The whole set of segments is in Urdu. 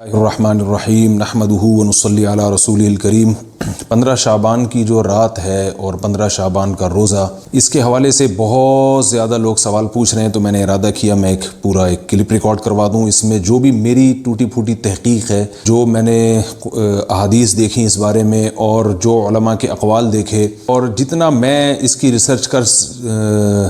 الرحمن الرحیم نحمدہ ونصلی علی رسولہ الکریم 15 شعبان کی جو رات ہے اور 15 شعبان کا روزہ، اس کے حوالے سے بہت زیادہ لوگ سوال پوچھ رہے ہیں، تو میں نے ارادہ کیا میں ایک کلپ ریکارڈ کروا دوں۔ اس میں جو بھی میری ٹوٹی پھوٹی تحقیق ہے، جو میں نے احادیث دیکھی اس بارے میں اور جو علماء کے اقوال دیکھے اور جتنا میں اس کی ریسرچ کر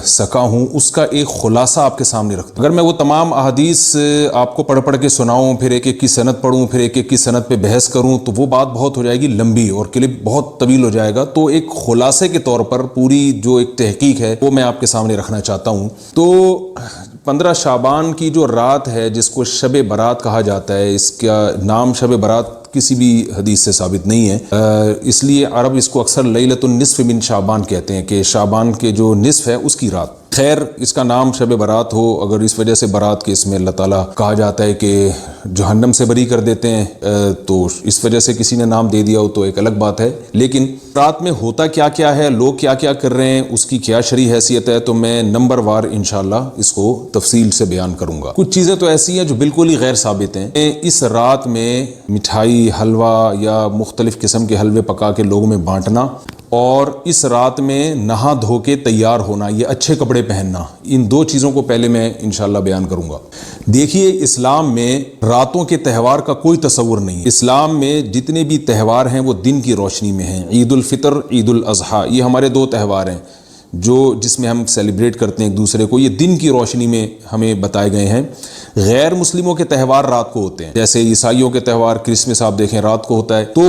سکا ہوں، اس کا ایک خلاصہ آپ کے سامنے رکھتا ہوں۔ اگر میں وہ تمام احادیث آپ کو پڑھ کے سناؤں، پھر ایک کی سند پڑھوں، پھر ایک کی سند پہ بحث کروں، تو وہ بات بہت ہو جائے گی لمبی اور کلپ بہت طویل ہو جائے گا۔ تو ایک خلاصے کے طور پر پوری جو ایک تحقیق ہے وہ میں آپ کے سامنے رکھنا چاہتا ہوں۔ تو 15 شعبان کی جو رات ہے، جس کو شب برات کہا جاتا ہے، اس کا نام شب برات کسی بھی حدیث سے ثابت نہیں ہے، اس لیے عرب اس کو اکثر لیلۃ النصف من شعبان کہتے ہیں کہ شعبان کے جو نصف ہے اس کی رات۔ خیر، اس کا نام شب برات ہو، اگر اس وجہ سے برات کے اس میں اللہ تعالیٰ کہا جاتا ہے کہ جہنم سے بری کر دیتے ہیں، تو اس وجہ سے کسی نے نام دے دیا ہو تو ایک الگ بات ہے۔ لیکن رات میں ہوتا کیا کیا ہے، لوگ کیا کیا کر رہے ہیں، اس کی کیا شرعی حیثیت ہے، تو میں نمبر وار انشاءاللہ اس کو تفصیل سے بیان کروں گا۔ کچھ چیزیں تو ایسی ہیں جو بالکل ہی غیر ثابت ہیں۔ اس رات میں مٹھائی، حلوہ یا مختلف قسم کے حلوے پکا کے لوگوں میں بانٹنا، اور اس رات میں نہا دھو کے تیار ہونا، یہ اچھے کپڑے پہننا، ان دو چیزوں کو پہلے میں انشاءاللہ بیان کروں گا۔ دیکھیے، اسلام میں راتوں کے تہوار کا کوئی تصور نہیں۔ اسلام میں جتنے بھی تہوار ہیں وہ دن کی روشنی میں ہیں۔ عید الفطر، عید الاضحیٰ، یہ ہمارے دو تہوار ہیں جس میں ہم سیلیبریٹ کرتے ہیں ایک دوسرے کو، یہ دن کی روشنی میں ہمیں بتائے گئے ہیں۔ غیر مسلموں کے تہوار رات کو ہوتے ہیں، جیسے عیسائیوں کے تہوار کرسمس آپ دیکھیں رات کو ہوتا ہے۔ تو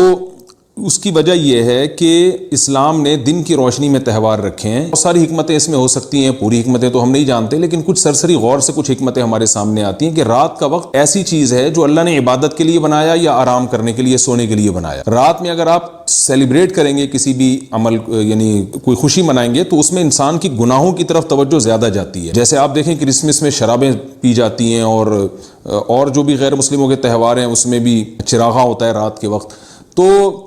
اس کی وجہ یہ ہے کہ اسلام نے دن کی روشنی میں تہوار رکھے ہیں۔ بہت ساری حکمتیں اس میں ہو سکتی ہیں، پوری حکمتیں تو ہم نہیں جانتے، لیکن کچھ سرسری غور سے کچھ حکمتیں ہمارے سامنے آتی ہیں کہ رات کا وقت ایسی چیز ہے جو اللہ نے عبادت کے لیے بنایا یا آرام کرنے کے لیے، سونے کے لیے بنایا۔ رات میں اگر آپ سیلیبریٹ کریں گے کسی بھی عمل، یعنی کوئی خوشی منائیں گے، تو اس میں انسان کی گناہوں کی طرف توجہ زیادہ جاتی ہے۔ جیسے آپ دیکھیں کرسمس میں شرابیں پی جاتی ہیں، اور جو بھی غیر مسلموں کے تہوار ہیں اس میں بھی چراغاں ہوتا ہے رات کے وقت۔ تو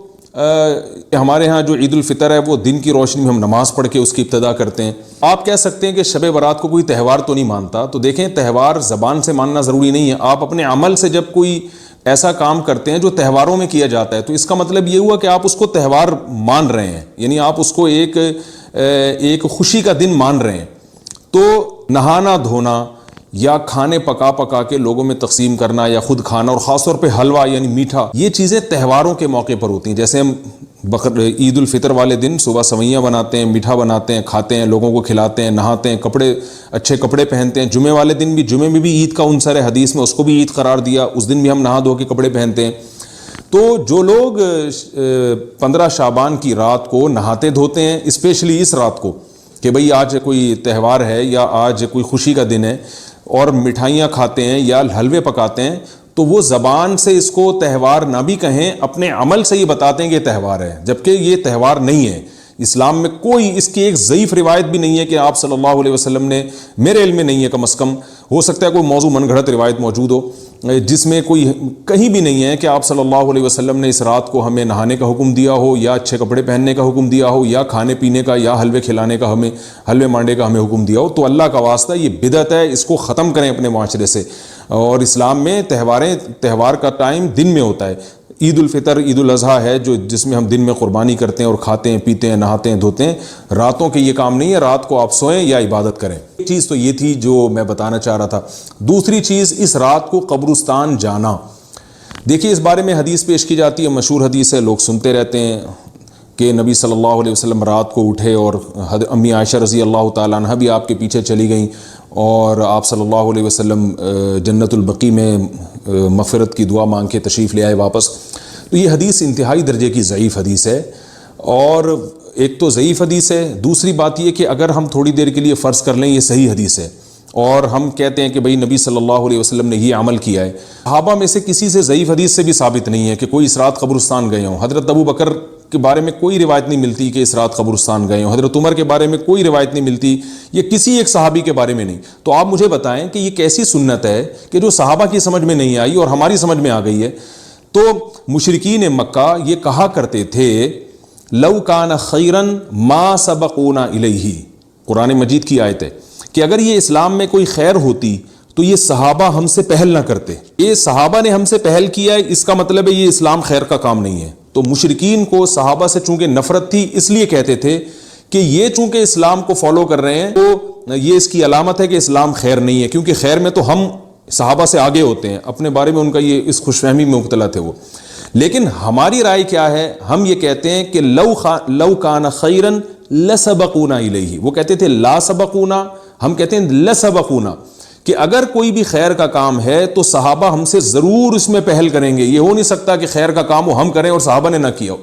ہمارے ہاں جو عید الفطر ہے وہ دن کی روشنی میں ہم نماز پڑھ کے اس کی ابتدا کرتے ہیں۔ آپ کہہ سکتے ہیں کہ شب برات کو کوئی تہوار تو نہیں مانتا، تو دیکھیں، تہوار زبان سے ماننا ضروری نہیں ہے۔ آپ اپنے عمل سے جب کوئی ایسا کام کرتے ہیں جو تہواروں میں کیا جاتا ہے، تو اس کا مطلب یہ ہوا کہ آپ اس کو تہوار مان رہے ہیں، یعنی آپ اس کو ایک خوشی کا دن مان رہے ہیں۔ تو نہانا دھونا یا کھانے پکا کے لوگوں میں تقسیم کرنا یا خود کھانا، اور خاص طور پہ حلوہ یعنی میٹھا، یہ چیزیں تہواروں کے موقع پر ہوتی ہیں۔ جیسے ہم عید الفطر والے دن صبح سوئیاں بناتے ہیں، میٹھا بناتے ہیں، کھاتے ہیں، لوگوں کو کھلاتے ہیں، نہاتے ہیں، اچھے کپڑے پہنتے ہیں۔ جمعے والے دن بھی، جمعے میں بھی عید کا عنصر ہے حدیث میں، اس کو بھی عید قرار دیا، اس دن بھی ہم نہا دھو کے کپڑے پہنتے ہیں۔ تو جو لوگ 15 شعبان کی رات کو نہاتے دھوتے ہیں، اسپیشلی اس رات کو کہ بھئی آج کوئی تہوار ہے یا آج کوئی خوشی کا دن ہے، اور مٹھائیاں کھاتے ہیں یا حلوے پکاتے ہیں، تو وہ زبان سے اس کو تہوار نہ بھی کہیں، اپنے عمل سے یہ بتاتے ہیں کہ یہ تہوار ہے، جبکہ یہ تہوار نہیں ہے۔ اسلام میں کوئی اس کی ایک ضعیف روایت بھی نہیں ہے کہ آپ صلی اللہ علیہ وسلم نے، میرے علم میں نہیں ہے کم از کم، ہو سکتا ہے کوئی موضوع من گھڑت روایت موجود ہو جس میں کوئی کہیں بھی نہیں ہے کہ آپ صلی اللہ علیہ وسلم نے اس رات کو ہمیں نہانے کا حکم دیا ہو، یا اچھے کپڑے پہننے کا حکم دیا ہو، یا کھانے پینے کا یا حلوے کھلانے کا، حلوے مانڈے کا ہمیں حکم دیا ہو۔ تو اللہ کا واسطہ یہ بدعت ہے، اس کو ختم کریں اپنے معاشرے سے۔ اور اسلام میں تہوار کا ٹائم دن میں ہوتا ہے۔ عید الفطر، عید الاضحیٰ ہے جس میں ہم دن میں قربانی کرتے ہیں اور کھاتے ہیں، پیتے ہیں، نہاتے ہیں، دھوتے ہیں۔ راتوں کے یہ کام نہیں ہے، رات کو آپ سوئیں یا عبادت کریں۔ ایک چیز تو یہ تھی جو میں بتانا چاہ رہا تھا۔ دوسری چیز، اس رات کو قبرستان جانا۔ دیکھیے، اس بارے میں حدیث پیش کی جاتی ہے، مشہور حدیث ہے، لوگ سنتے رہتے ہیں کہ نبی صلی اللہ علیہ وسلم رات کو اٹھے اور امی عائشہ رضی اللہ تعالیٰ عنہ بھی آپ کے پیچھے چلی گئیں، اور آپ صلی اللہ علیہ وسلم جنت البقیع میں مغفرت کی دعا مانگ کے تشریف لے آئے واپس۔ تو یہ حدیث انتہائی درجے کی ضعیف حدیث ہے، اور ایک تو ضعیف حدیث ہے، دوسری بات یہ کہ اگر ہم تھوڑی دیر کے لیے فرض کر لیں یہ صحیح حدیث ہے، اور ہم کہتے ہیں کہ بھئی نبی صلی اللہ علیہ وسلم نے یہ عمل کیا ہے، صحابہ میں سے کسی سے ضعیف حدیث سے بھی ثابت نہیں ہے کہ کوئی اس رات قبرستان گئے ہوں۔ حضرت ابو بکر کے بارے میں کوئی روایت نہیں ملتی کہ اس رات قبرستان گئے ہوں، حضرت عمر کے بارے میں کوئی روایت نہیں ملتی، یہ کسی ایک صحابی کے بارے میں نہیں۔ تو آپ مجھے بتائیں کہ یہ کیسی سنت ہے کہ جو صحابہ کی سمجھ میں نہیں آئی اور ہماری سمجھ میں آ گئی ہے؟ تو مشرکین مکہ یہ کہا کرتے تھے، لو کان خیرن ما سبقونا الیہ، قرآن مجید کی آیت ہے کہ اگر یہ اسلام میں کوئی خیر ہوتی تو یہ صحابہ ہم سے پہل نہ کرتے. یہ صحابہ نے ہم سے پہل کیا ہے، اس کا مطلب ہے یہ اسلام خیر کا کام نہیں ہے. تو مشرکین کو صحابہ سے چونکہ نفرت تھی، اس لیے کہتے تھے کہ یہ چونکہ اسلام کو فالو کر رہے ہیں تو یہ اس کی علامت ہے کہ اسلام خیر نہیں ہے، کیونکہ خیر میں تو ہم صحابہ سے آگے ہوتے ہیں. اپنے بارے میں ان کا یہ اس خوش فہمی میں مبتلا تھے وہ. لیکن ہماری رائے کیا ہے؟ ہم یہ کہتے ہیں کہ لو کان خیرا لسبقونا الیہ. وہ کہتے تھے لا سبقونا، ہم کہتے ہیں لسبقونا، کہ اگر کوئی بھی خیر کا کام ہے تو صحابہ ہم سے ضرور اس میں پہل کریں گے. یہ ہو نہیں سکتا کہ خیر کا کام وہ ہم کریں اور صحابہ نے نہ کیا ہو.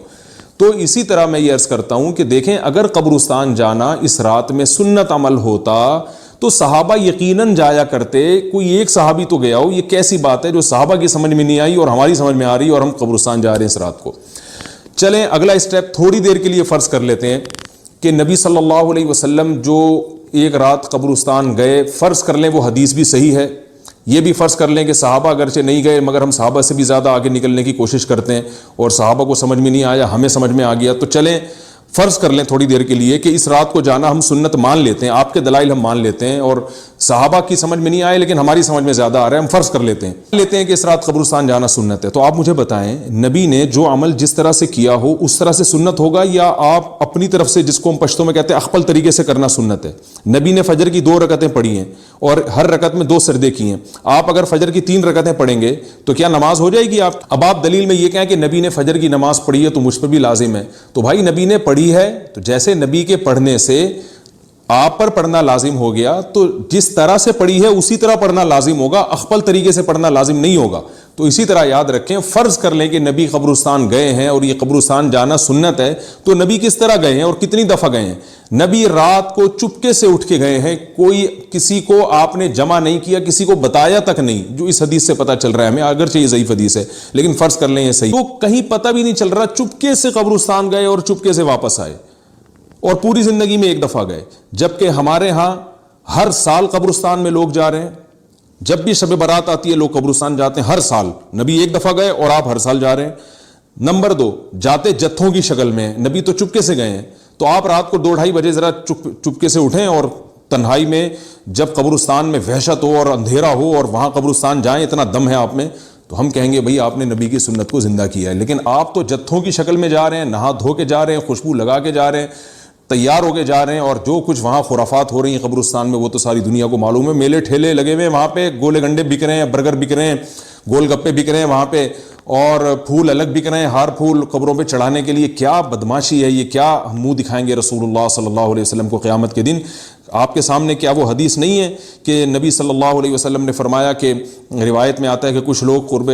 تو اسی طرح میں یہ عرض کرتا ہوں کہ دیکھیں، اگر قبرستان جانا اس رات میں سنت عمل ہوتا تو صحابہ یقیناً جایا کرتے. کوئی ایک صحابی تو گیا ہو. یہ کیسی بات ہے جو صحابہ کی سمجھ میں نہیں آئی اور ہماری سمجھ میں آ رہی ہے اور ہم قبرستان جا رہے ہیں اس رات کو. چلیں اگلا اسٹیپ تھوڑی دیر کے لیے فرض کر لیتے ہیں کہ نبی صلی اللہ علیہ وسلم جو ایک رات قبرستان گئے، فرض کر لیں وہ حدیث بھی صحیح ہے. یہ بھی فرض کر لیں کہ صحابہ اگرچہ نہیں گئے مگر ہم صحابہ سے بھی زیادہ آگے نکلنے کی کوشش کرتے ہیں اور صحابہ کو سمجھ میں نہیں آیا، ہمیں سمجھ میں آ گیا. تو چلیں فرض کر لیں تھوڑی دیر کے لیے کہ اس رات کو جانا ہم سنت مان لیتے ہیں، آپ کے دلائل ہم مان لیتے ہیں اور صحابہ کی سمجھ میں نہیں آئے لیکن ہماری سمجھ میں زیادہ آ رہا ہے، ہم فرض کر لیتے ہیں کہ اس رات قبرستان جانا سنت ہے. تو آپ مجھے بتائیں، نبی نے جو عمل جس طرح سے کیا ہو اس طرح سے سنت ہوگا یا آپ اپنی طرف سے، جس کو ہم پشتوں میں کہتے ہیں اخپل طریقے سے کرنا سنت ہے؟ نبی نے فجر کی 2 رکعتیں پڑھی ہیں اور ہر رکعت میں 2 سجدے کیے ہیں. آپ اگر فجر کی 3 رکعتیں پڑھیں گے تو کیا نماز ہو جائے گی آپ؟ اب آپ دلیل میں یہ کہیں کہ نبی نے فجر کی نماز پڑھی ہے تو مجھ پر بھی لازم ہے. تو بھائی نبی نے پڑھی ہے تو جیسے نبی کے پڑھنے سے آپ پر پڑھنا لازم ہو گیا تو جس طرح سے پڑھی ہے اسی طرح پڑھنا لازم ہوگا، اخپل طریقے سے پڑھنا لازم نہیں ہوگا. تو اسی طرح یاد رکھیں، فرض کر لیں کہ نبی قبرستان گئے ہیں اور یہ قبرستان جانا سنت ہے، تو نبی کس طرح گئے ہیں اور کتنی دفعہ گئے ہیں؟ نبی رات کو چپکے سے اٹھ کے گئے ہیں، کوئی کسی کو آپ نے جمع نہیں کیا، کسی کو بتایا تک نہیں، جو اس حدیث سے پتہ چل رہا ہے ہمیں، اگرچہ یہ ضعیف حدیث ہے لیکن فرض کر لیں یہ صحیح. تو کہیں پتہ بھی نہیں چل رہا، چپکے سے قبرستان گئے اور چپکے سے واپس آئے اور پوری زندگی میں ایک دفعہ گئے. جبکہ ہمارے ہاں ہر سال قبرستان میں لوگ جا رہے ہیں، جب بھی شب برات آتی ہے لوگ قبرستان جاتے ہیں ہر سال. نبی ایک دفعہ گئے اور آپ ہر سال جا رہے ہیں. نمبر 2، جاتے جتھوں کی شکل میں، نبی تو چپکے سے گئے ہیں. تو آپ رات کو 2-2:30 بجے ذرا چپکے سے اٹھیں اور تنہائی میں جب قبرستان میں وحشت ہو اور اندھیرا ہو اور وہاں قبرستان جائیں، اتنا دم ہے آپ میں، تو ہم کہیں گے بھئی آپ نے نبی کی سنت کو زندہ کیا ہے. لیکن آپ تو جتھوں کی شکل میں جا رہے ہیں، نہا دھو کے جا رہے ہیں، خوشبو لگا کے جا رہے ہیں، تیار ہو کے جا رہے ہیں، اور جو کچھ وہاں خرافات ہو رہی ہیں قبرستان میں وہ تو ساری دنیا کو معلوم ہے. میلے ٹھیلے لگے ہوئے ہیں وہاں پہ، گولے گنڈے بک رہے ہیں، برگر بک رہے ہیں، گول گپے بک رہے ہیں وہاں پہ، اور پھول الگ بک رہے ہیں، ہار پھول قبروں پہ چڑھانے کے لیے. کیا بدماشی ہے یہ! کیا منہ دکھائیں گے رسول اللہ صلی اللہ علیہ وسلم کو قیامت کے دن؟ آپ کے سامنے کیا وہ حدیث نہیں ہے کہ نبی صلی اللہ علیہ وسلم نے فرمایا کہ روایت میں آتا ہے کہ کچھ لوگ قرب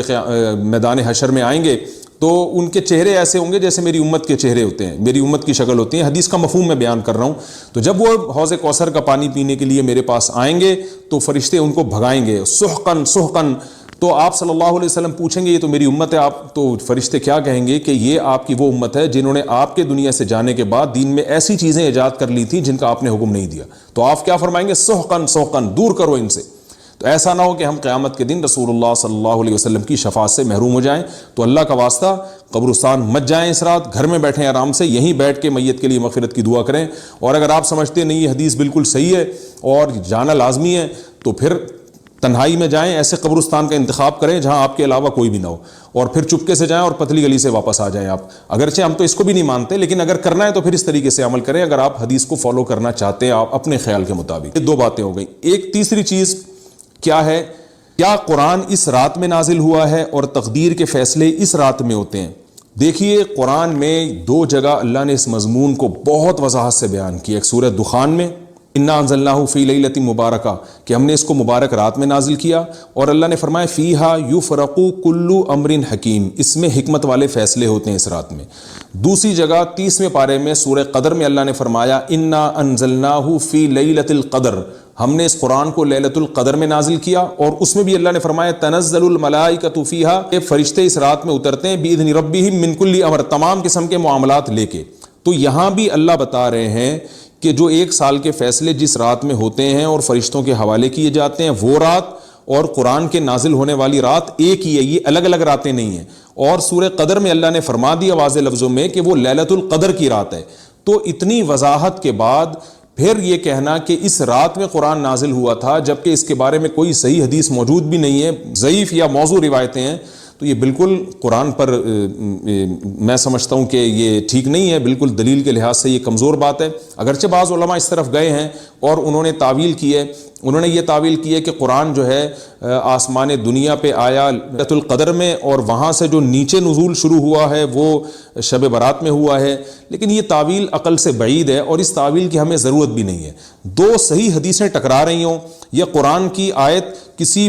میدان حشر میں آئیں گے تو ان کے چہرے ایسے ہوں گے جیسے میری امت کے چہرے ہوتے ہیں، میری امت کی شکل ہوتی ہے. حدیث کا مفہوم میں بیان کر رہا ہوں. تو جب وہ حوض کوثر کا پانی پینے کے لیے میرے پاس آئیں گے تو فرشتے ان کو بھگائیں گے، سحقن سحقن. تو آپ صلی اللہ علیہ وسلم پوچھیں گے یہ تو میری امت ہے، آپ تو فرشتے کیا کہیں گے کہ یہ آپ کی وہ امت ہے جنہوں نے آپ کے دنیا سے جانے کے بعد دین میں ایسی چیزیں ایجاد کر لی تھیں جن کا آپ نے حکم نہیں دیا. تو آپ کیا فرمائیں گے؟ سحقن سحقن، دور کرو ان سے. تو ایسا نہ ہو کہ ہم قیامت کے دن رسول اللہ صلی اللہ علیہ وسلم کی شفاعت سے محروم ہو جائیں. تو اللہ کا واسطہ قبرستان مت جائیں اس رات، گھر میں بیٹھیں آرام سے، یہیں بیٹھ کے میت کے لیے مغفرت کی دعا کریں. اور اگر آپ سمجھتے نہیں یہ حدیث بالکل صحیح ہے اور جانا لازمی ہے تو پھر تنہائی میں جائیں، ایسے قبرستان کا انتخاب کریں جہاں آپ کے علاوہ کوئی بھی نہ ہو، اور پھر چپکے سے جائیں اور پتلی گلی سے واپس آ جائیں آپ. اگرچہ ہم تو اس کو بھی نہیں مانتے لیکن اگر کرنا ہے تو پھر اس طریقے سے عمل کریں اگر آپ حدیث کو فالو کرنا چاہتے ہیں آپ اپنے خیال کے مطابق. یہ 2 باتیں ہو گئیں. ایک تیسری چیز کیا ہے؟ کیا قرآن اس رات میں نازل ہوا ہے اور تقدیر کے فیصلے اس رات میں ہوتے ہیں؟ دیکھیے قرآن میں 2 جگہ اللہ نے اس مضمون کو بہت وضاحت سے بیان کیا. ایک سورہ دخان میں انا انزلناہ فی لیلۃ مبارکہ کہ ہم نے اس کو مبارک رات میں نازل کیا، اور اللہ نے فرمایا فیہا یفرق کل امر حکیم، اس میں حکمت والے فیصلے ہوتے ہیں اس رات میں. دوسری جگہ 30ویں پارے میں سورہ قدر میں اللہ نے فرمایا انا انزلناہ فی لیلۃ القدر، ہم نے اس قرآن کو لیلۃ القدر میں نازل کیا، اور اس میں بھی اللہ نے فرمایا تنزل الملائکۃ فیہا، کہ فرشتے اس رات میں اترتے ہیں باذن ربہم من کل امر، تمام قسم کے معاملات لے کے. تو یہاں بھی اللہ بتا رہے ہیں کہ جو 1 سال کے فیصلے جس رات میں ہوتے ہیں اور فرشتوں کے حوالے کیے جاتے ہیں وہ رات اور قرآن کے نازل ہونے والی رات ایک ہی ہے، یہ الگ الگ راتیں نہیں ہیں. اور سورہ قدر میں اللہ نے فرما دیا واضح لفظوں میں کہ وہ لیلۃ القدر کی رات ہے. تو اتنی وضاحت کے بعد پھر یہ کہنا کہ اس رات میں قرآن نازل ہوا تھا جبکہ اس کے بارے میں کوئی صحیح حدیث موجود بھی نہیں ہے، ضعیف یا موضوع روایتیں ہیں، تو یہ بالکل قرآن پر میں سمجھتا ہوں کہ یہ ٹھیک نہیں ہے، بالکل دلیل کے لحاظ سے یہ کمزور بات ہے۔ اگرچہ بعض علماء اس طرف گئے ہیں اور انہوں نے تعویل کی ہے، انہوں نے یہ تعویل کی ہے کہ قرآن جو ہے آسمان دنیا پہ آیا لیلۃ القدر میں، اور وہاں سے جو نیچے نزول شروع ہوا ہے وہ شب برات میں ہوا ہے، لیکن یہ تعویل عقل سے بعید ہے اور اس تعویل کی ہمیں ضرورت بھی نہیں ہے۔ دو صحیح حدیثیں ٹکرا رہی ہوں یا قرآن کی آیت کسی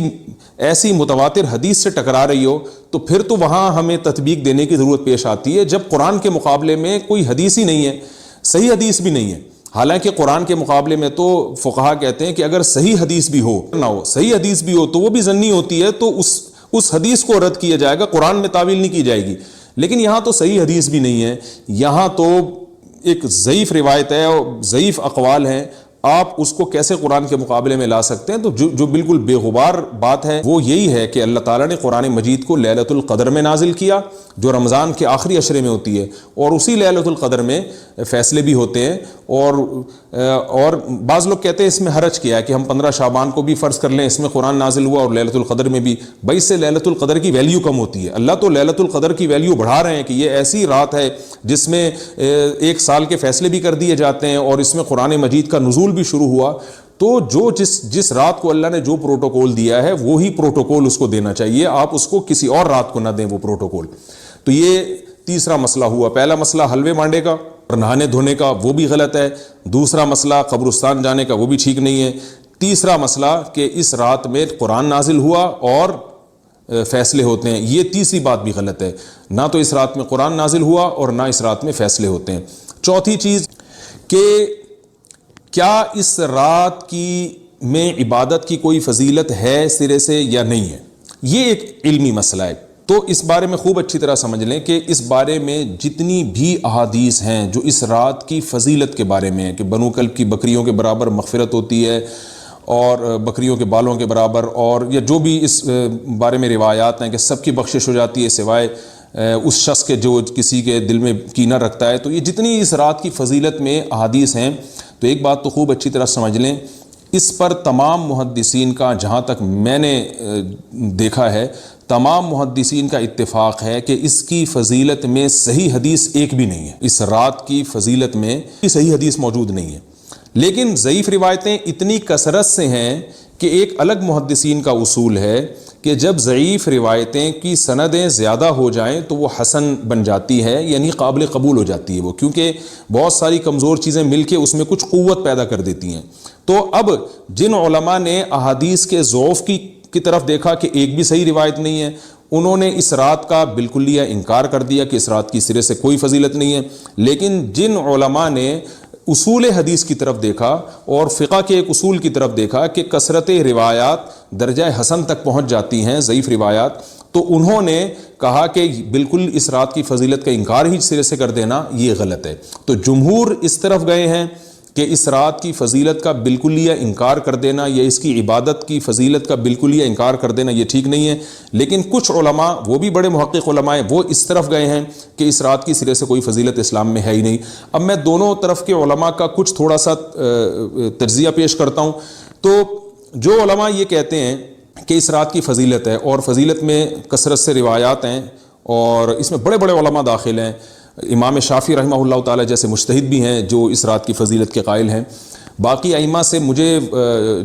ایسی متواتر حدیث سے ٹکرا رہی ہو تو پھر تو وہاں ہمیں تطبیق دینے کی ضرورت پیش آتی ہے، جب قرآن کے مقابلے میں کوئی حدیث ہی نہیں ہے، صحیح حدیث بھی نہیں ہے۔ حالانکہ قرآن کے مقابلے میں تو فقہا کہتے ہیں کہ اگر صحیح حدیث بھی ہو نہ ہو، صحیح حدیث بھی ہو تو وہ بھی ظنی ہوتی ہے، تو اس حدیث کو رد کیا جائے گا، قرآن میں تعویل نہیں کی جائے گی۔ لیکن یہاں تو صحیح حدیث بھی نہیں ہے، یہاں تو ایک ضعیف روایت ہے اور ضعیف اقوال ہیں، آپ اس کو کیسے قرآن کے مقابلے میں لا سکتے ہیں؟ تو جو بالکل بے غبار بات ہے وہ یہی ہے کہ اللہ تعالیٰ نے قرآن مجید کو لیلۃ القدر میں نازل کیا، جو رمضان کے آخری عشرے میں ہوتی ہے، اور اسی لیلۃ القدر میں فیصلے بھی ہوتے ہیں۔ اور بعض لوگ کہتے ہیں اس میں حرج کیا ہے کہ ہم 15 شعبان کو بھی فرض کر لیں، اس میں قرآن نازل ہوا اور لیلۃ القدر میں بھی، بھائی اس سے لیلۃ القدر کی ویلیو کم ہوتی ہے۔ اللہ تو لیلۃ القدر کی ویلیو بڑھا رہے ہیں کہ یہ ایسی رات ہے جس میں ایک سال کے فیصلے بھی کر دیے جاتے ہیں اور اس میں قرآن مجید کا نزول بھی شروع ہوا۔ تو جس رات کو اللہ نے جو پروٹوکول دیا ہے وہی پروٹوکول اس کو دینا چاہیے، آپ اس کو کسی اور رات کو نہ دیں وہ پروٹوکول۔ تو یہ تیسرا مسئلہ ہوا۔ پہلا مسئلہ حلوے مانڈے کا اور نہانے دھونے کا، وہ بھی غلط ہے۔ دوسرا مسئلہ قبرستان جانے کا، وہ بھی ٹھیک نہیں ہے۔ تیسرا مسئلہ کہ اس رات میں قرآن نازل ہوا اور فیصلے ہوتے ہیں، یہ تیسری بات بھی غلط ہے۔ نہ تو اس رات میں قرآن نازل ہوا اور نہ اس رات میں فیصلے ہوتے ہیں۔ چوتھی چیز کہ کیا اس رات میں عبادت کی کوئی فضیلت ہے سرے سے یا نہیں ہے، یہ ایک علمی مسئلہ ہے۔ تو اس بارے میں خوب اچھی طرح سمجھ لیں کہ اس بارے میں جتنی بھی احادیث ہیں جو اس رات کی فضیلت کے بارے میں ہیں کہ بنو کلب کی بکریوں کے برابر مغفرت ہوتی ہے اور بکریوں کے بالوں کے برابر، اور یا جو بھی اس بارے میں روایات ہیں کہ سب کی بخشش ہو جاتی ہے سوائے اس شخص کے جو کسی کے دل میں کینہ رکھتا ہے، تو یہ جتنی اس رات کی فضیلت میں احادیث ہیں، تو ایک بات تو خوب اچھی طرح سمجھ لیں، اس پر تمام محدثین کا، جہاں تک میں نے دیکھا ہے، تمام محدثین کا اتفاق ہے کہ اس کی فضیلت میں صحیح حدیث ایک بھی نہیں ہے۔ اس رات کی فضیلت میں صحیح حدیث موجود نہیں ہے، لیکن ضعیف روایتیں اتنی کثرت سے ہیں کہ ایک الگ محدثین کا اصول ہے کہ جب ضعیف روایتیں کی سندیں زیادہ ہو جائیں تو وہ حسن بن جاتی ہے، یعنی قابل قبول ہو جاتی ہے وہ، کیونکہ بہت ساری کمزور چیزیں مل کے اس میں کچھ قوت پیدا کر دیتی ہیں۔ تو اب جن علماء نے احادیث کے ضعف کی طرف دیکھا کہ ایک بھی صحیح روایت نہیں ہے، انہوں نے اس رات کا بالکلیہ انکار کر دیا کہ اس رات کی سرے سے کوئی فضیلت نہیں ہے۔ لیکن جن علماء نے اصول حدیث کی طرف دیکھا اور فقہ کے ایک اصول کی طرف دیکھا کہ کثرت روایات درجہ حسن تک پہنچ جاتی ہیں ضعیف روایات، تو انہوں نے کہا کہ بالکل اس رات کی فضیلت کا انکار ہی سرے سے کر دینا یہ غلط ہے۔ تو جمہور اس طرف گئے ہیں کہ اس رات کی فضیلت کا بالکلیہ انکار کر دینا یا اس کی عبادت کی فضیلت کا بالکلیہ انکار کر دینا یہ ٹھیک نہیں ہے، لیکن کچھ علماء، وہ بھی بڑے محقق علماء ہیں، وہ اس طرف گئے ہیں کہ اس رات کی سرے سے کوئی فضیلت اسلام میں ہے ہی نہیں۔ اب میں دونوں طرف کے علماء کا کچھ تھوڑا سا تجزیہ پیش کرتا ہوں۔ تو جو علماء یہ کہتے ہیں کہ اس رات کی فضیلت ہے اور فضیلت میں کثرت سے روایات ہیں اور اس میں بڑے بڑے علماء داخل ہیں، امام شافعی رحمہ اللہ تعالی جیسے مجتہد بھی ہیں جو اس رات کی فضیلت کے قائل ہیں۔ باقی ائمہ سے مجھے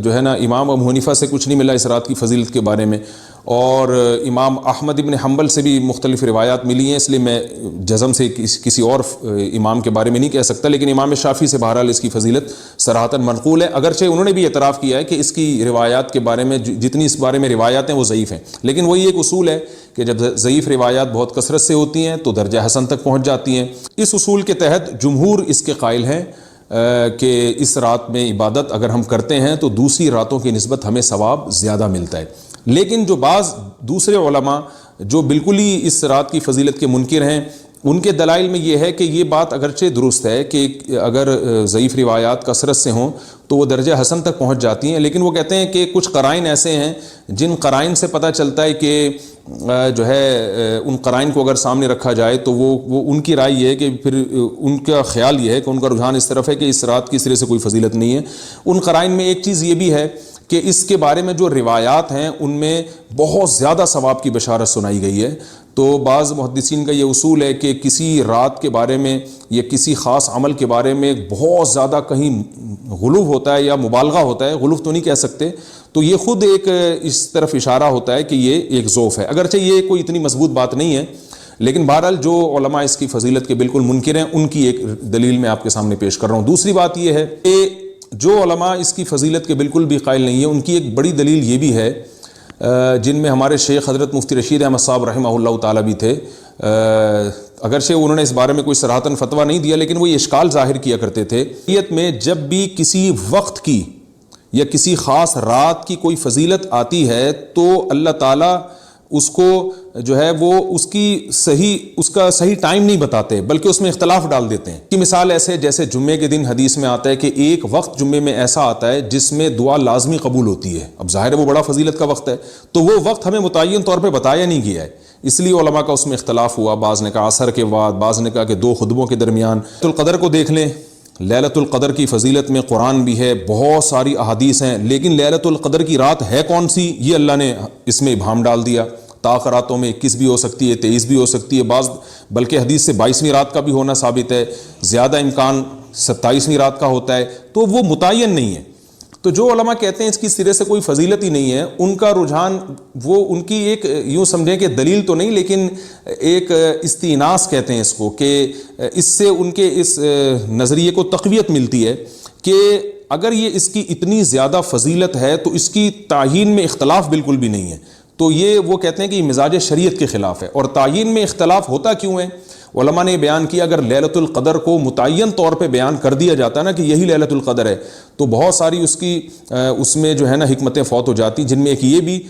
جو ہے نا امام ابو حنیفہ سے کچھ نہیں ملا اس رات کی فضیلت کے بارے میں، اور امام احمد ابن حنبل سے بھی مختلف روایات ملی ہیں، اس لیے میں جزم سے کسی اور امام کے بارے میں نہیں کہہ سکتا، لیکن امام شافعی سے بہرحال اس کی فضیلت صراحتاً منقول ہے، اگرچہ انہوں نے بھی اعتراف کیا ہے کہ اس کی روایات کے بارے میں جتنی اس بارے میں روایات ہیں وہ ضعیف ہیں، لیکن وہی ایک اصول ہے کہ جب ضعیف روایات بہت کثرت سے ہوتی ہیں تو درجہ حسن تک پہنچ جاتی ہیں۔ اس اصول کے تحت جمہور اس کے قائل ہیں کہ اس رات میں عبادت اگر ہم کرتے ہیں تو دوسری راتوں کی نسبت ہمیں ثواب زیادہ ملتا ہے۔ لیکن جو بعض دوسرے علماء جو بالکل ہی اس رات کی فضیلت کے منکر ہیں، ان کے دلائل میں یہ ہے کہ یہ بات اگرچہ درست ہے کہ اگر ضعیف روایات کثرت سے ہوں تو وہ درجہ حسن تک پہنچ جاتی ہیں، لیکن وہ کہتے ہیں کہ کچھ قرائن ایسے ہیں جن قرائن سے پتہ چلتا ہے کہ جو ہے ان قرائن کو اگر سامنے رکھا جائے تو وہ ان کی رائے یہ ہے کہ پھر ان کا خیال یہ ہے کہ ان کا رجحان اس طرف ہے کہ اس رات کی سرے سے کوئی فضیلت نہیں ہے۔ ان قرائن میں ایک چیز یہ بھی ہے کہ اس کے بارے میں جو روایات ہیں ان میں بہت زیادہ ثواب کی بشارت سنائی گئی ہے۔ تو بعض محدثین کا یہ اصول ہے کہ کسی رات کے بارے میں یا کسی خاص عمل کے بارے میں بہت زیادہ کہیں غلو ہوتا ہے یا مبالغہ ہوتا ہے، غلو تو نہیں کہہ سکتے، تو یہ خود ایک اس طرف اشارہ ہوتا ہے کہ یہ ایک ذوف ہے، اگرچہ یہ کوئی اتنی مضبوط بات نہیں ہے، لیکن بہرحال جو علماء اس کی فضیلت کے بالکل منکر ہیں ان کی ایک دلیل میں آپ کے سامنے پیش کر رہا ہوں۔ دوسری بات یہ ہے کہ جو علماء اس کی فضیلت کے بالکل بھی قائل نہیں ہیں ان کی ایک بڑی دلیل یہ بھی ہے، جن میں ہمارے شیخ حضرت مفتی رشید احمد صاحب رحمہ اللہ تعالیٰ بھی تھے، اگرچہ انہوں نے اس بارے میں کوئی صراحتاً فتویٰ نہیں دیا لیکن وہ یہ اشکال ظاہر کیا کرتے تھے شریعت میں جب بھی کسی وقت کی یا کسی خاص رات کی کوئی فضیلت آتی ہے تو اللہ تعالیٰ اس کو جو ہے وہ اس کا صحیح ٹائم نہیں بتاتے بلکہ اس میں اختلاف ڈال دیتے ہیں۔ کی مثال ایسے جیسے جمعے کے دن حدیث میں آتا ہے کہ ایک وقت جمعے میں ایسا آتا ہے جس میں دعا لازمی قبول ہوتی ہے، اب ظاہر ہے وہ بڑا فضیلت کا وقت ہے، تو وہ وقت ہمیں متعین طور پہ بتایا نہیں گیا ہے، اس لیے علماء کا اس میں اختلاف ہوا، بعض نے کہا عصر کے بعد، بعض نے کہا کہ 2 خطبوں کے درمیان۔ لیلۃ القدر کو دیکھ لیں، لیلۃ القدر کی فضیلت میں قرآن بھی ہے، بہت ساری احادیث ہیں، لیکن لیلۃ القدر کی رات ہے کون سی یہ اللہ نے اس میں ابہام ڈال دیا۔ راتوں میں 21 بھی ہو سکتی ہے، 23 بھی ہو سکتی ہے، بعض بلکہ حدیث سے 22ویں رات کا بھی ہونا ثابت ہے، زیادہ امکان 27ویں رات کا ہوتا ہے، تو وہ متعین نہیں ہے۔ تو جو علماء کہتے ہیں اس کی سرے سے کوئی فضیلت ہی نہیں ہے، ان کا رجحان وہ ان کی ایک یوں سمجھیں کہ دلیل تو نہیں لیکن ایک استئناس کہتے ہیں اس کو، کہ اس سے ان کے اس نظریے کو تقویت ملتی ہے کہ اگر یہ اس کی اتنی زیادہ فضیلت ہے تو اس کی تعیین میں اختلاف بالکل بھی نہیں ہے، تو یہ وہ کہتے ہیں کہ یہ مزاج شریعت کے خلاف ہے۔ اور تعیین میں اختلاف ہوتا کیوں ہے؟ علماء نے بیان کیا اگر لیلۃ القدر کو متعین طور پہ بیان کر دیا جاتا ہے نا کہ یہی لیلۃ القدر ہے تو بہت ساری اس میں جو ہے نا حکمتیں فوت ہو جاتی، جن میں ایک یہ بھی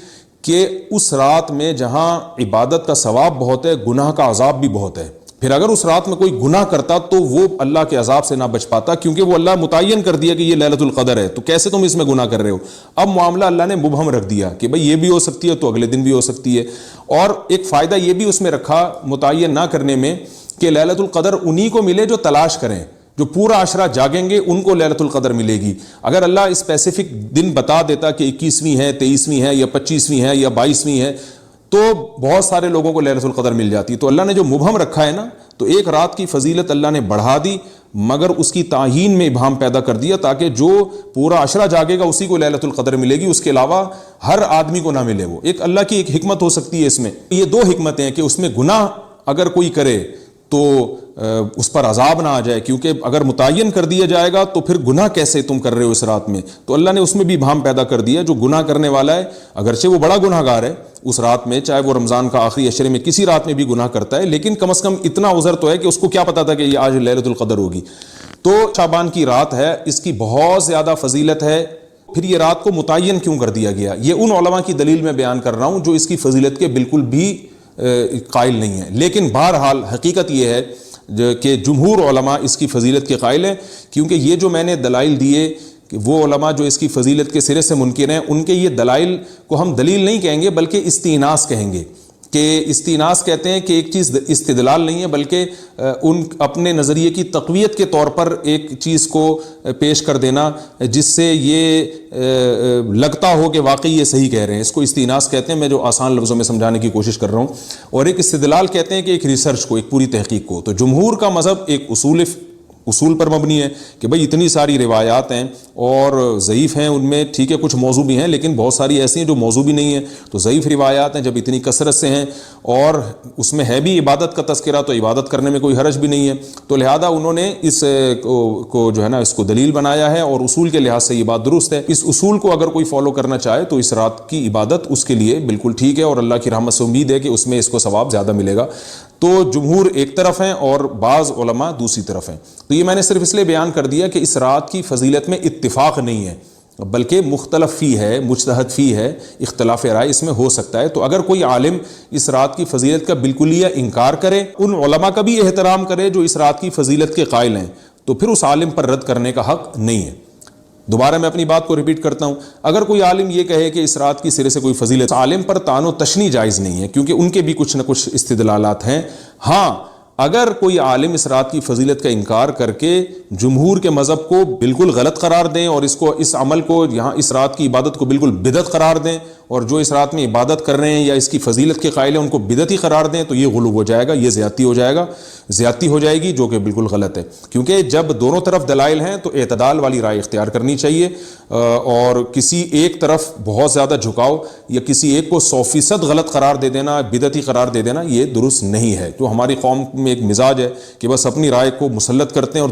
کہ اس رات میں جہاں عبادت کا ثواب بہت ہے گناہ کا عذاب بھی بہت ہے، پھر اگر اس رات میں کوئی گناہ کرتا تو وہ اللہ کے عذاب سے نہ بچ پاتا کیونکہ وہ اللہ متعین کر دیا کہ یہ لیلۃ القدر ہے، تو کیسے تم اس میں گناہ کر رہے ہو؟ اب معاملہ اللہ نے مبہم رکھ دیا کہ بھئی یہ بھی ہو سکتی ہے تو اگلے دن بھی ہو سکتی ہے، اور ایک فائدہ یہ بھی اس میں رکھا متعین نہ کرنے میں کہ لیلۃ القدر انہی کو ملے جو تلاش کریں، جو پورا عشرہ جاگیں گے ان کو لیلۃ القدر ملے گی۔ اگر اللہ اسپیسیفک دن بتا دیتا کہ 21ویں ہے، 23ویں ہے یا 25ویں ہے یا 22ویں ہے تو بہت سارے لوگوں کو لیلۃ القدر مل جاتی، تو اللہ نے جو مبہم رکھا ہے نا تو ایک رات کی فضیلت اللہ نے بڑھا دی مگر اس کی تعیین میں ابہام پیدا کر دیا تاکہ جو پورا عشرہ جاگے گا اسی کو لیلۃ القدر ملے گی، اس کے علاوہ ہر آدمی کو نہ ملے۔ وہ ایک اللہ کی ایک حکمت ہو سکتی ہے اس میں، یہ 2 حکمتیں ہیں کہ اس میں گناہ اگر کوئی کرے تو اس پر عذاب نہ آ جائے، کیونکہ اگر متعین کر دیا جائے گا تو پھر گناہ کیسے تم کر رہے ہو اس رات میں، تو اللہ نے اس میں بھی ابہام پیدا کر دیا۔ جو گناہ کرنے والا ہے اگرچہ وہ بڑا گناہ گار ہے اس رات میں، چاہے وہ رمضان کا آخری عشرے میں کسی رات میں بھی گناہ کرتا ہے، لیکن کم از کم اتنا عذر تو ہے کہ اس کو کیا پتا تھا کہ یہ آج لیلۃ القدر ہوگی۔ تو شعبان کی رات ہے، اس کی بہت زیادہ فضیلت ہے، پھر یہ رات کو متعین کیوں کر دیا گیا؟ یہ ان علماء کی دلیل میں بیان کر رہا ہوں جو اس کی فضیلت کے بالکل بھی قائل نہیں ہیں، لیکن بہرحال حقیقت یہ ہے کہ جمہور علماء اس کی فضیلت کے قائل ہیں، کیونکہ یہ جو میں نے دلائل دیے کہ وہ علماء جو اس کی فضیلت کے سرے سے منکر ہیں ان کے یہ دلائل کو ہم دلیل نہیں کہیں گے بلکہ استئناس کہیں گے، کہ استئناس کہتے ہیں کہ ایک چیز استدلال نہیں ہے بلکہ ان اپنے نظریے کی تقویت کے طور پر ایک چیز کو پیش کر دینا جس سے یہ لگتا ہو کہ واقعی یہ صحیح کہہ رہے ہیں، اس کو استئناس کہتے ہیں، میں جو آسان لفظوں میں سمجھانے کی کوشش کر رہا ہوں۔ اور ایک استدلال کہتے ہیں کہ ایک ریسرچ کو، ایک پوری تحقیق کو۔ تو جمہور کا مذہب ایک اصول پر مبنی ہے کہ بھئی اتنی ساری روایات ہیں اور ضعیف ہیں، ان میں ٹھیک ہے کچھ موضوع بھی ہیں لیکن بہت ساری ایسی ہیں جو موضوع بھی نہیں ہیں، تو ضعیف روایات ہیں جب اتنی کثرت سے ہیں اور اس میں ہے بھی عبادت کا تذکرہ تو عبادت کرنے میں کوئی حرج بھی نہیں ہے، تو لہذا انہوں نے اس کو جو ہے نا اس کو دلیل بنایا ہے اور اصول کے لحاظ سے یہ بات درست ہے۔ اس اصول کو اگر کوئی فالو کرنا چاہے تو اس رات کی عبادت اس کے لیے بالکل ٹھیک ہے اور اللہ کی رحمت سے امید ہے کہ اس میں اس کو ثواب زیادہ ملے گا۔ تو جمہور ایک طرف ہیں اور بعض علماء دوسری طرف ہیں، تو یہ میں نے صرف اس لیے بیان کر دیا کہ اس رات کی فضیلت میں اتفاق نہیں ہے بلکہ مختلف فی ہے، مجتہد فی ہے، اختلاف رائے اس میں ہو سکتا ہے۔ تو اگر کوئی عالم اس رات کی فضیلت کا بالکلیہ انکار کرے، ان علماء کا بھی احترام کرے جو اس رات کی فضیلت کے قائل ہیں، تو پھر اس عالم پر رد کرنے کا حق نہیں ہے۔ دوبارہ میں اپنی بات کو ریپیٹ کرتا ہوں، اگر کوئی عالم یہ کہے کہ اس رات کی سرے سے کوئی فضیلت، عالم پر طعن و تشنیع جائز نہیں ہے، کیونکہ ان کے بھی کچھ نہ کچھ استدلالات ہیں۔ ہاں اگر کوئی عالم اس رات کی فضیلت کا انکار کر کے جمہور کے مذہب کو بالکل غلط قرار دیں اور اس عمل کو یہاں اس رات کی عبادت کو بالکل بدعت قرار دیں، اور جو اس رات میں عبادت کر رہے ہیں یا اس کی فضیلت کے قائل ہیں ان کو بدعتی قرار دیں، تو یہ غلو ہو جائے گا، یہ زیادتی ہو جائے گا، زیادتی ہو جائے گی، جو کہ بالکل غلط ہے۔ کیونکہ جب دونوں طرف دلائل ہیں تو اعتدال والی رائے اختیار کرنی چاہیے، اور کسی ایک طرف بہت زیادہ جھکاؤ یا کسی ایک کو 100% غلط قرار دے دینا، بدعتی قرار دے دینا، یہ درست نہیں ہے۔ جو ہماری قوم میں ایک مزاج ہے کہ بس اپنی رائے کو مسلط کرتے ہیں اور